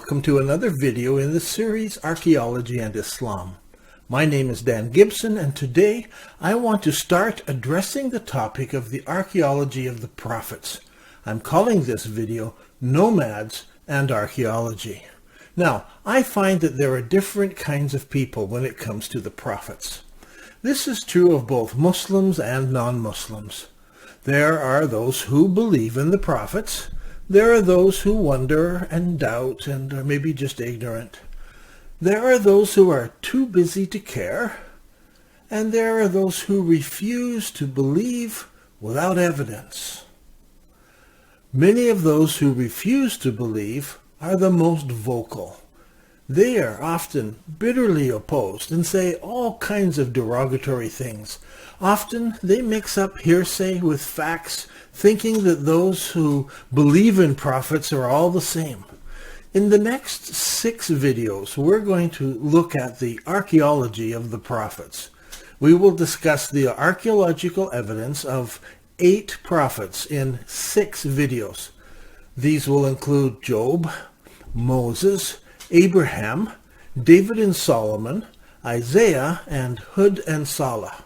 welcome to another video in the series Archaeology and Islam. My name is Dan Gibson, and today I want to start addressing the topic of the archaeology of the prophets. I'm calling this video Nomads and Archaeology. Now, I find that there are different kinds of people when it comes to the prophets. This is true of both Muslims and non-Muslims. There are those who believe in the prophets. There are those who wonder and doubt and are maybe just ignorant. There are those who are too busy to care. And there are those who refuse to believe without evidence. Many of those who refuse to believe are the most vocal. They are often bitterly opposed and say all kinds of derogatory things. Often they mix up hearsay with facts, thinking that those who believe in prophets are all the same. In the next 6 videos, we're going to look at the archaeology of the prophets. We will discuss the archaeological evidence of 8 prophets in 6 videos. These will include Job, Moses, Abraham, David and Solomon, Isaiah, and Hud and Salah.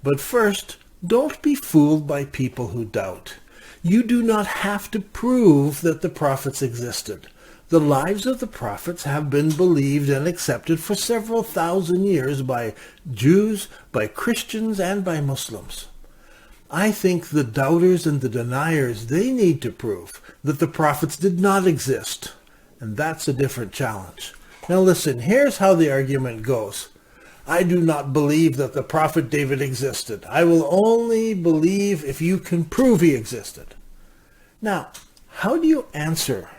But first, don't be fooled by people who doubt. You do not have to prove that the prophets existed. The lives of the prophets have been believed and accepted for several thousand years by Jews, by Christians, and by Muslims. I think the doubters and the deniers, they need to prove that the prophets did not exist. And that's a different challenge. Now listen, here's how the argument goes. I do not believe that the prophet David existed. I will only believe if you can prove he existed. Now, how do you answer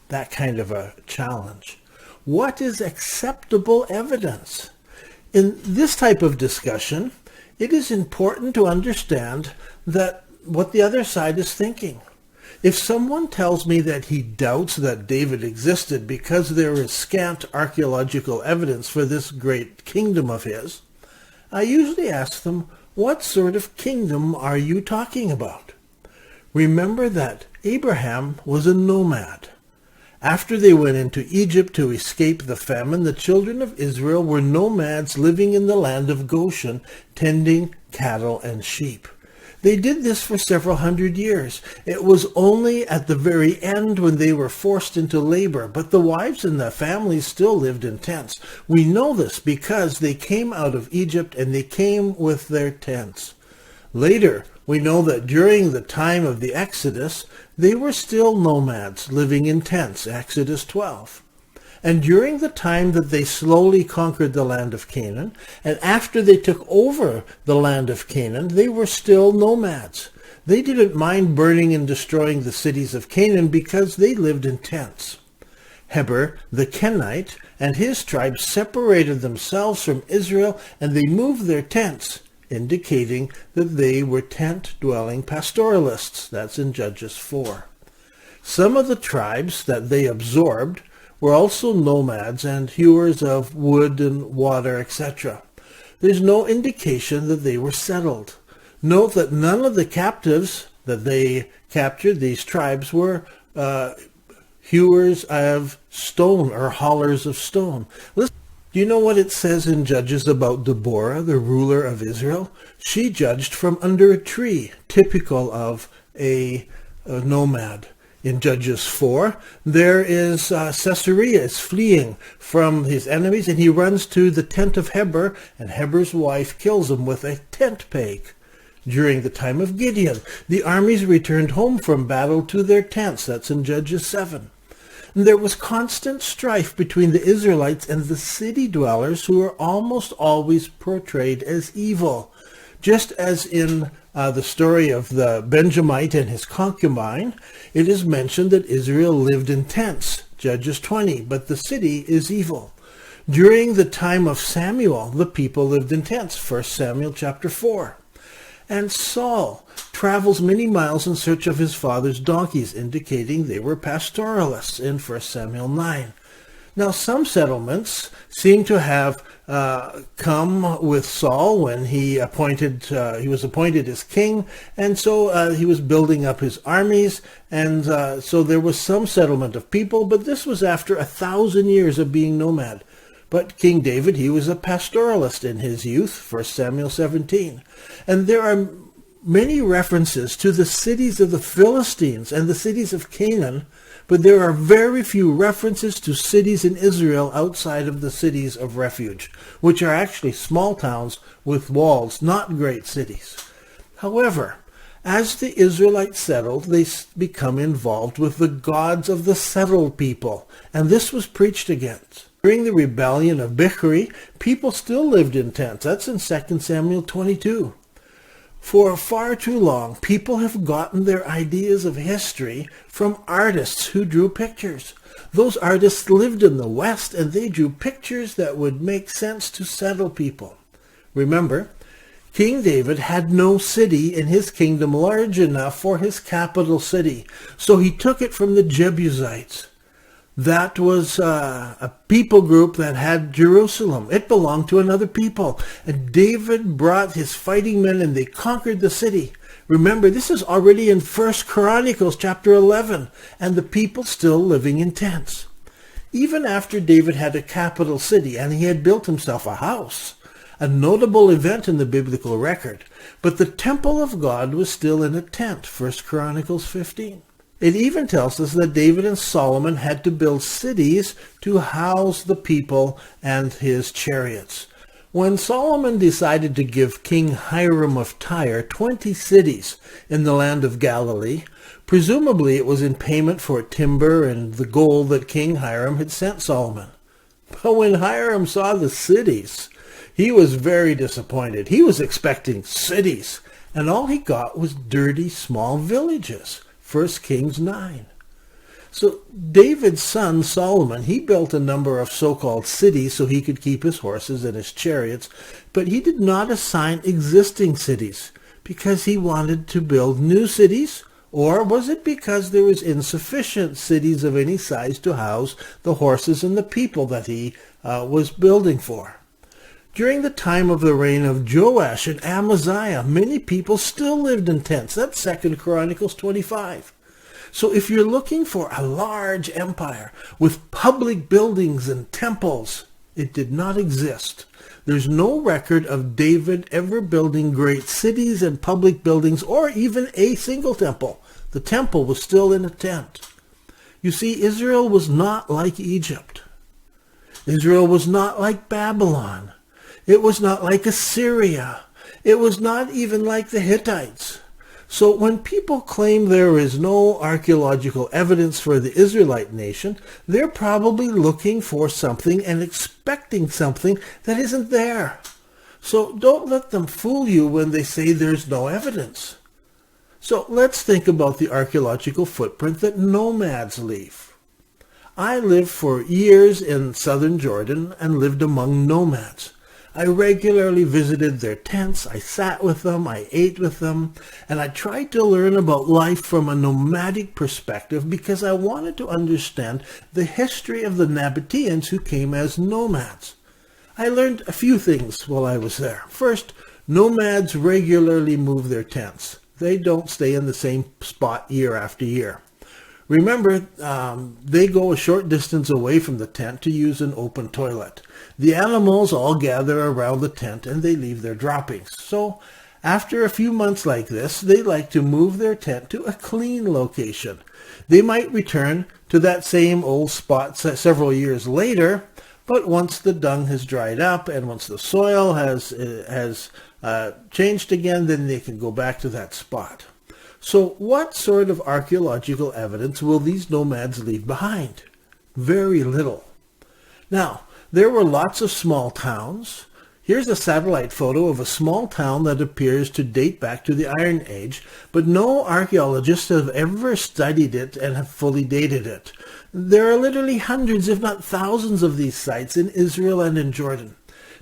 that kind of a challenge? What is acceptable evidence? In this type of discussion, it is important to understand that what the other side is thinking. If someone tells me that he doubts that David existed because there is scant archaeological evidence for this great kingdom of his, I usually ask them, what sort of kingdom are you talking about? Remember that Abraham was a nomad. After they went into Egypt to escape the famine, the children of Israel were nomads living in the land of Goshen, tending cattle and sheep. They did this for several hundred years. It was only at the very end when they were forced into labor, but the wives and the families still lived in tents. We know this because they came out of Egypt and they came with their tents. Later, we know that during the time of the Exodus, they were still nomads living in tents, Exodus 12. And during the time that they slowly conquered the land of Canaan, and after they took over the land of Canaan, they were still nomads. They didn't mind burning and destroying the cities of Canaan because they lived in tents. Heber, the Kenite, and his tribe separated themselves from Israel, and they moved their tents, indicating that they were tent-dwelling pastoralists. That's in Judges 4. Some of the tribes that they absorbed were also nomads and hewers of wood and water, etc. There's no indication that they were settled. Note that none of the captives that they captured, these tribes, were hewers of stone or haulers of stone. Listen, do you know what it says in Judges about Deborah, the ruler of Israel? She judged from under a tree, typical of a nomad. In Judges 4, there is Caesarea is fleeing from his enemies, and he runs to the tent of Heber, and Heber's wife kills him with a tent peg. During the time of Gideon, the armies returned home from battle to their tents. That's in Judges 7. And there was constant strife between the Israelites and the city dwellers, who are almost always portrayed as evil. Just as in the story of the Benjamite and his concubine, it is mentioned that Israel lived in tents, Judges 20, but the city is evil. During the time of Samuel, the people lived in tents, 1 Samuel chapter 4. And Saul travels many miles in search of his father's donkeys, indicating they were pastoralists in 1 Samuel 9. Now, some settlements seem to have come with Saul when he was appointed as king, and so he was building up his armies, and so there was some settlement of people, but this was after 1,000 years of being nomad. But King David, he was a pastoralist in his youth, 1 Samuel 17. And there are many references to the cities of the Philistines and the cities of Canaan, but there are very few references to cities in Israel outside of the cities of refuge, which are actually small towns with walls, not great cities. However, as the Israelites settled, they become involved with the gods of the settled people, and this was preached against. During the rebellion of Bichri, people still lived in tents. That's in 2 Samuel 22. For far too long, people have gotten their ideas of history from artists who drew pictures. Those artists lived in the West, and they drew pictures that would make sense to settled people. Remember, King David had no city in his kingdom large enough for his capital city, so he took it from the Jebusites. That was a people group that had Jerusalem. It belonged to another people. And David brought his fighting men and they conquered the city. Remember, this is already in 1 Chronicles chapter 11, and the people still living in tents. Even after David had a capital city and he had built himself a house, a notable event in the biblical record, but the temple of God was still in a tent, 1 Chronicles 15. It even tells us that David and Solomon had to build cities to house the people and his chariots. When Solomon decided to give King Hiram of Tyre 20 cities in the land of Galilee, presumably it was in payment for timber and the gold that King Hiram had sent Solomon. But when Hiram saw the cities, he was very disappointed. He was expecting cities, and all he got was dirty small villages. 1 Kings 9. So David's son Solomon, he built a number of so-called cities so he could keep his horses and his chariots, but he did not assign existing cities because he wanted to build new cities, or was it because there was insufficient cities of any size to house the horses and the people that he was building for? During the time of the reign of Joash and Amaziah, many people still lived in tents. That's 2 Chronicles 25. So if you're looking for a large empire with public buildings and temples, it did not exist. There's no record of David ever building great cities and public buildings or even a single temple. The temple was still in a tent. You see, Israel was not like Egypt. Israel was not like Babylon. It was not like Assyria. It was not even like the Hittites. So when people claim there is no archaeological evidence for the Israelite nation, they're probably looking for something and expecting something that isn't there. So don't let them fool you when they say there's no evidence. So let's think about the archaeological footprint that nomads leave. I lived for years in southern Jordan and lived among nomads. I regularly visited their tents, I sat with them, I ate with them, and I tried to learn about life from a nomadic perspective because I wanted to understand the history of the Nabateans who came as nomads. I learned a few things while I was there. First, nomads regularly move their tents. They don't stay in the same spot year after year. Remember, they go a short distance away from the tent to use an open toilet. The animals all gather around the tent and they leave their droppings. So after a few months like this, they like to move their tent to a clean location. They might return to that same old spot several years later, but once the dung has dried up and once the soil has changed again, then they can go back to that spot. So what sort of archaeological evidence will these nomads leave behind? Very little. Now, there were lots of small towns. Here's a satellite photo of a small town that appears to date back to the Iron Age, but no archaeologists have ever studied it and have fully dated it. There are literally hundreds, if not thousands, of these sites in Israel and in Jordan.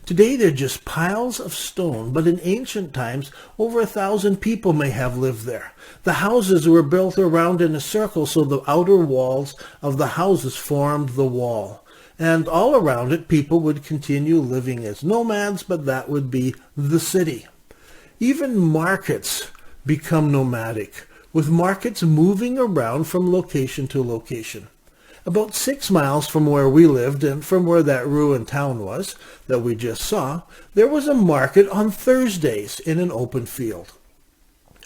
Today they're just piles of stone, but in ancient times, over 1,000 people may have lived there. The houses were built around in a circle, so the outer walls of the houses formed the wall. and all around it people would continue living as nomads, but that would be the city. Even markets become nomadic, with markets moving around from location to location. About 6 miles from where we lived and from where that ruined town was that we just saw, there was a market on Thursdays in an open field.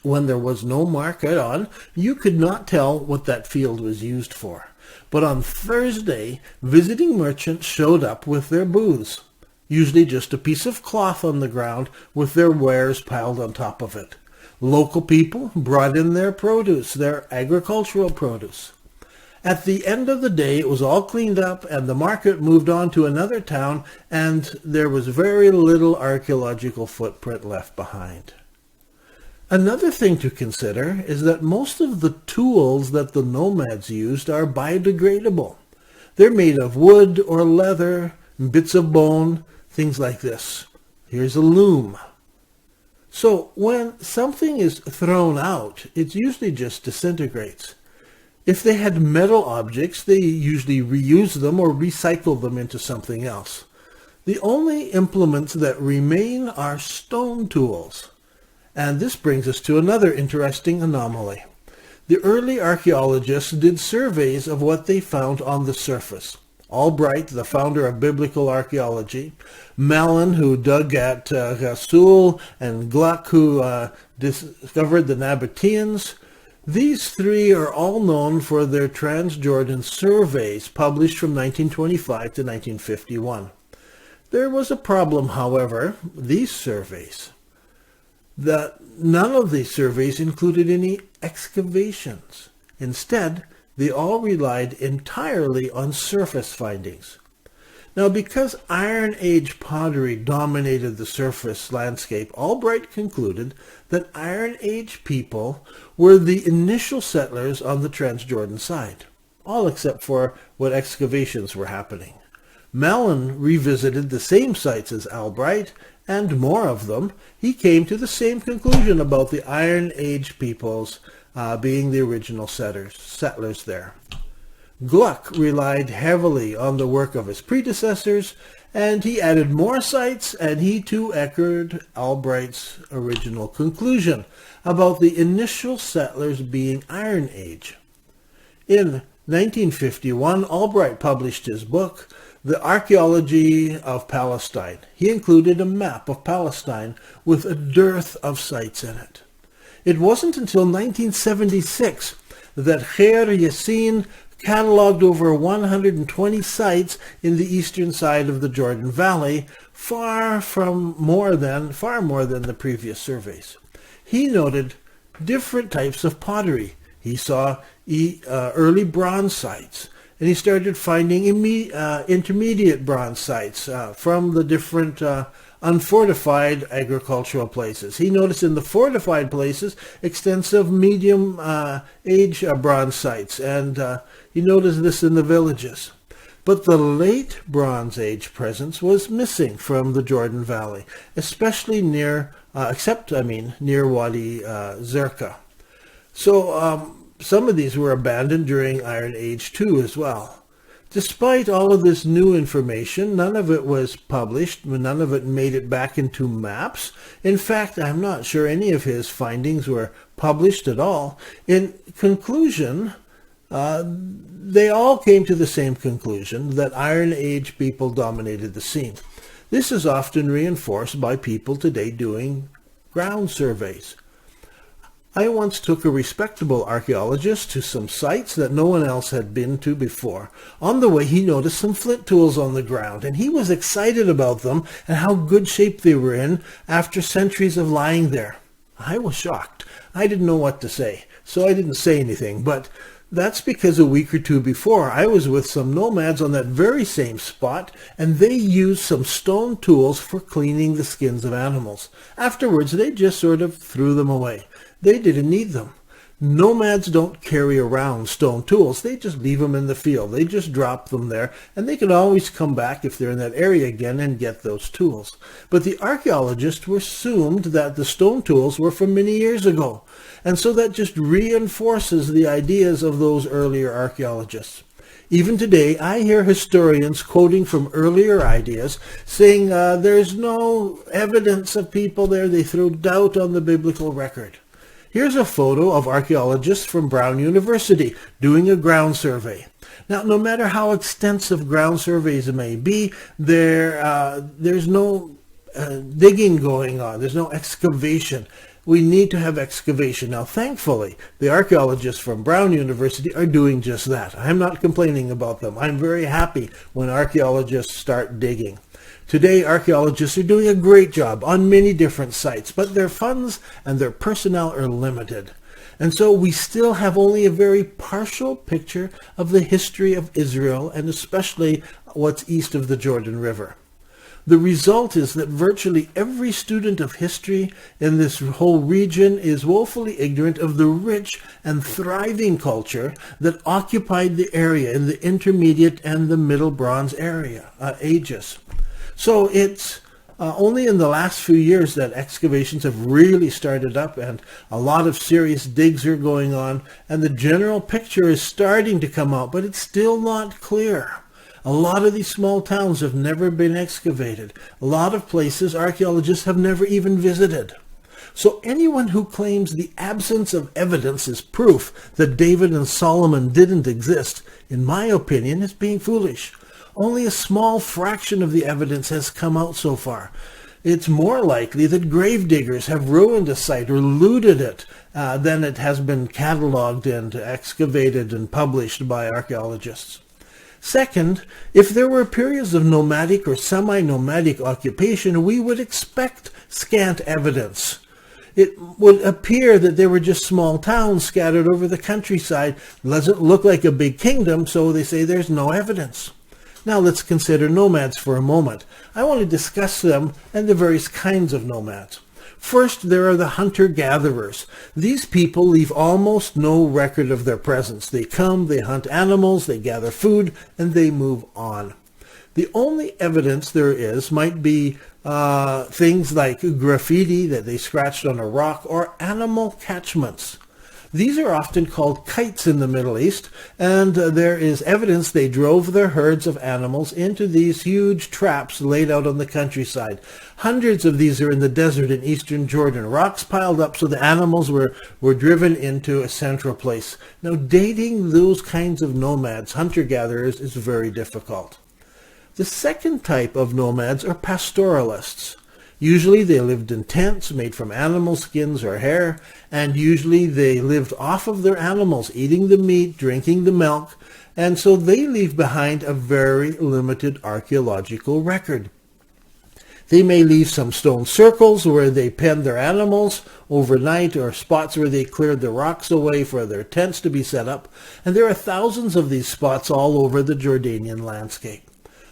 When there was no market on, you could not tell what that field was used for. But on Thursday, visiting merchants showed up with their booths, usually just a piece of cloth on the ground with their wares piled on top of it. Local people brought in their produce, their agricultural produce. At the end of the day, it was all cleaned up and the market moved on to another town, and there was very little archaeological footprint left behind. Another thing to consider is that most of the tools that the nomads used are biodegradable. They're made of wood or leather, bits of bone, things like this. Here's a loom. So when something is thrown out, it usually just disintegrates. If they had metal objects, they usually reuse them or recycle them into something else. The only implements that remain are stone tools. And this brings us to another interesting anomaly. The early archaeologists did surveys of what they found on the surface. Albright, the founder of biblical archaeology, Malin, who dug at Rasul, and Gluck, who discovered the Nabateans. These three are all known for their Transjordan surveys published from 1925 to 1951. There was a problem, however, these surveys, that none of these surveys included any excavations. Instead, they all relied entirely on surface findings. Now, because Iron Age pottery dominated the surface landscape, Albright concluded that Iron Age people were the initial settlers on the Transjordan side, all except for what excavations were happening. Malin revisited the same sites as Albright, and more of them. He came to the same conclusion about the Iron Age peoples being the original settlers there. Gluck relied heavily on the work of his predecessors, and he added more sites, and he too echoed Albright's original conclusion about the initial settlers being Iron Age. In 1951, Albright published his book, The Archaeology of Palestine. He included a map of Palestine with a dearth of sites in it. It wasn't until 1976 that Khair Yassin cataloged over 120 sites in the eastern side of the Jordan Valley, far more than the previous surveys. He noted different types of pottery. He saw early bronze sites, and he started finding intermediate bronze sites from the different unfortified agricultural places. He noticed in the fortified places extensive medium age bronze sites, and he noticed this in the villages. But the late Bronze Age presence was missing from the Jordan Valley, especially near Wadi Zerka. So some of these were abandoned during Iron Age too as well. Despite all of this new information, none of it was published, none of it made it back into maps. In fact, I'm not sure any of his findings were published at all. In conclusion, they all came to the same conclusion, that Iron Age people dominated the scene. This is often reinforced by people today doing ground surveys. I once took a respectable archaeologist to some sites that no one else had been to before. On the way, he noticed some flint tools on the ground, and he was excited about them and how good shape they were in after centuries of lying there. I was shocked. I didn't know what to say, so I didn't say anything, but that's because a week or two before, I was with some nomads on that very same spot, and they used some stone tools for cleaning the skins of animals. Afterwards, they just sort of threw them away. They didn't need them. Nomads don't carry around stone tools. They just leave them in the field. They just drop them there, and they can always come back if they're in that area again and get those tools. But the archaeologists assumed that the stone tools were from many years ago, and so that just reinforces the ideas of those earlier archaeologists. Even today, I hear historians quoting from earlier ideas, saying there's no evidence of people there. They throw doubt on the biblical record. Here's a photo of archaeologists from Brown University doing a ground survey. Now, no matter how extensive ground surveys may be, there's no digging going on. There's no excavation. We need to have excavation. Now, thankfully, the archaeologists from Brown University are doing just that. I'm not complaining about them. I'm very happy when archaeologists start digging. Today, archaeologists are doing a great job on many different sites, but their funds and their personnel are limited. And so we still have only a very partial picture of the history of Israel, and especially what's east of the Jordan River. The result is that virtually every student of history in this whole region is woefully ignorant of the rich and thriving culture that occupied the area in the intermediate and the Middle Bronze ages. So it's only in the last few years that excavations have really started up, and a lot of serious digs are going on, and the general picture is starting to come out, but it's still not clear. A lot of these small towns have never been excavated. A lot of places archaeologists have never even visited. So anyone who claims the absence of evidence is proof that David and Solomon didn't exist, in my opinion, is being foolish. Only a small fraction of the evidence has come out so far. It's more likely that gravediggers have ruined a site or looted it than it has been cataloged and excavated and published by archaeologists. Second, if there were periods of nomadic or semi-nomadic occupation, we would expect scant evidence. It would appear that there were just small towns scattered over the countryside. It doesn't look like a big kingdom, so they say there's no evidence. Now let's consider nomads for a moment. I want to discuss them and the various kinds of nomads. First, there are the hunter-gatherers. These people leave almost no record of their presence. They come, they hunt animals, they gather food, and they move on. The only evidence there is might be things like graffiti that they scratched on a rock or animal catchments. These are often called kites in the Middle East, and there is evidence they drove their herds of animals into these huge traps laid out on the countryside. Hundreds of these are in the desert in eastern Jordan. Rocks piled up so the animals were driven into a central place. Now, dating those kinds of nomads, hunter-gatherers, is very difficult. The second type of nomads are pastoralists. Usually they lived in tents made from animal skins or hair, and usually they lived off of their animals, eating the meat, drinking the milk, and so they leave behind a very limited archaeological record. They may leave some stone circles where they penned their animals overnight, or spots where they cleared the rocks away for their tents to be set up, and there are thousands of these spots all over the Jordanian landscape.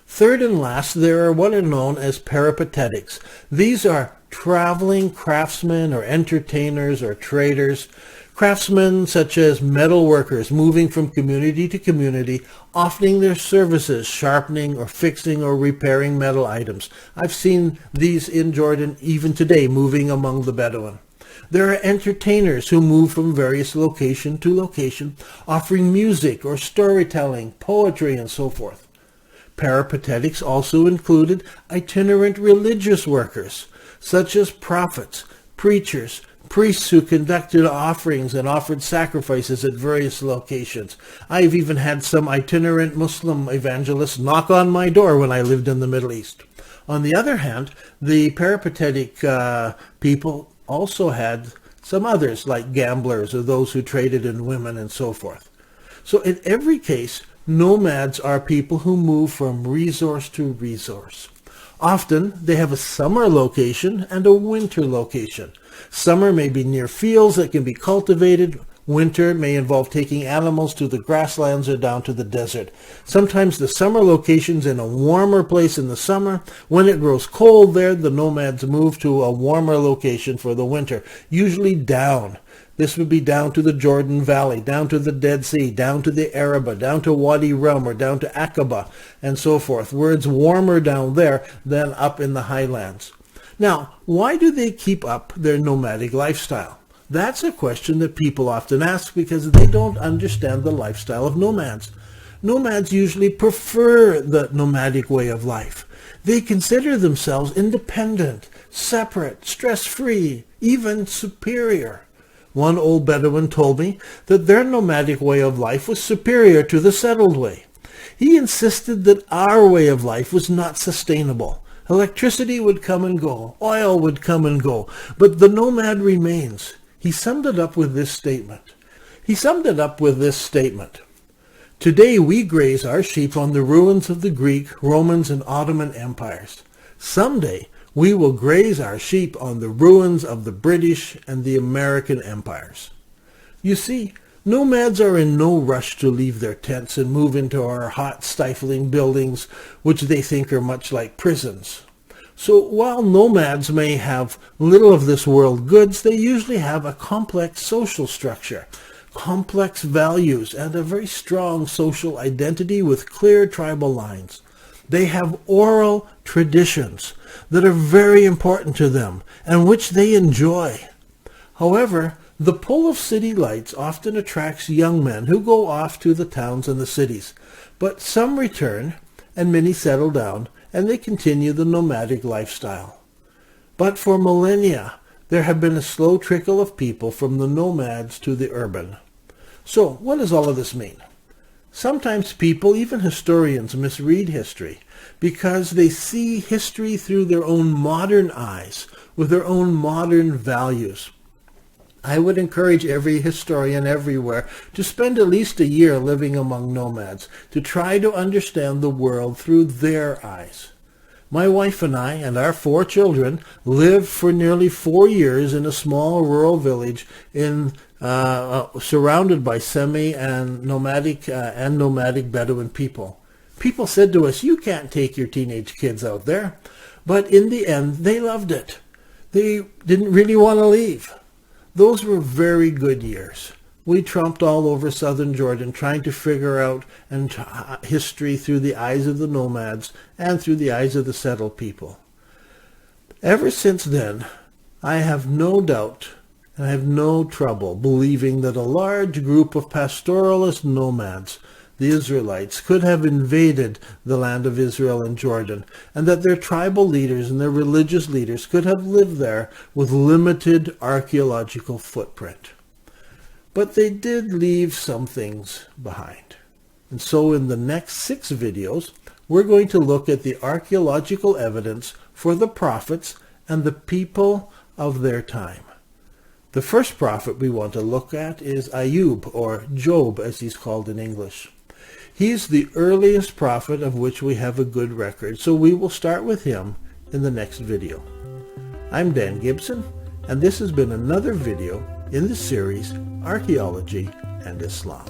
Third and last, there are what are known as peripatetics. These are traveling craftsmen or entertainers or traders. Craftsmen such as metal workers moving from community to community, offering their services, sharpening or fixing or repairing metal items. I've seen these in Jordan even today, moving among the Bedouin. There are entertainers who move from various location to location, offering music or storytelling, poetry, and so forth. Peripatetics also included itinerant religious workers, such as prophets, preachers, priests who conducted offerings and offered sacrifices at various locations. I've even had some itinerant Muslim evangelists knock on my door when I lived in the Middle East. On the other hand, the peripatetic people also had some others, like gamblers or those who traded in women and so forth. So in every case, nomads are people who move from resource to resource. Often, they have a summer location and a winter location. Summer may be near fields that can be cultivated. Winter may involve taking animals to the grasslands or down to the desert. Sometimes the summer location's in a warmer place in the summer. When it grows cold there, the nomads move to a warmer location for the winter, usually down. This would be down to the Jordan Valley, down to the Dead Sea, down to the Araba, down to Wadi Rum, or down to Aqaba, and so forth, where it's warmer down there than up in the highlands. Now, why do they keep up their nomadic lifestyle? That's a question that people often ask because they don't understand the lifestyle of nomads. Nomads usually prefer the nomadic way of life. They consider themselves independent, separate, stress-free, even superior. One old Bedouin told me that their nomadic way of life was superior to the settled way. He insisted that our way of life was not sustainable. Electricity would come and go, oil would come and go, but the nomad remains. He summed it up with this statement. Today we graze our sheep on the ruins of the Greek, Roman, and Ottoman empires. Someday we will graze our sheep on the ruins of the British and the American empires. You see, nomads are in no rush to leave their tents and move into our hot, stifling buildings, which they think are much like prisons. So while nomads may have little of this world goods, they usually have a complex social structure, complex values, and a very strong social identity with clear tribal lines. They have oral traditions that are very important to them and which they enjoy. However, the pull of city lights often attracts young men who go off to the towns and the cities, but some return and many settle down and they continue the nomadic lifestyle. But for millennia, there have been a slow trickle of people from the nomads to the urban. So, what does all of this mean? Sometimes people, even historians, misread history because they see history through their own modern eyes, with their own modern values. I would encourage every historian everywhere to spend at least a year living among nomads to try to understand the world through their eyes. My wife and I and our 4 children lived for nearly 4 years in a small rural village surrounded by semi and nomadic Bedouin people. People said to us, "You can't take your teenage kids out there." But in the end, they loved it. They didn't really want to leave. Those were very good years. We tromped all over southern Jordan trying to figure out history through the eyes of the nomads and through the eyes of the settled people. Ever since then, I have no doubt and I have no trouble believing that a large group of pastoralist nomads, the Israelites, could have invaded the land of Israel and Jordan, and that their tribal leaders and their religious leaders could have lived there with limited archaeological footprint. But they did leave some things behind. And so in the next 6 videos, we're going to look at the archaeological evidence for the prophets and the people of their time. The first prophet we want to look at is Ayub, or Job as he's called in English. He's the earliest prophet of which we have a good record, so we will start with him in the next video. I'm Dan Gibson, and this has been another video in the series Archaeology and Islam.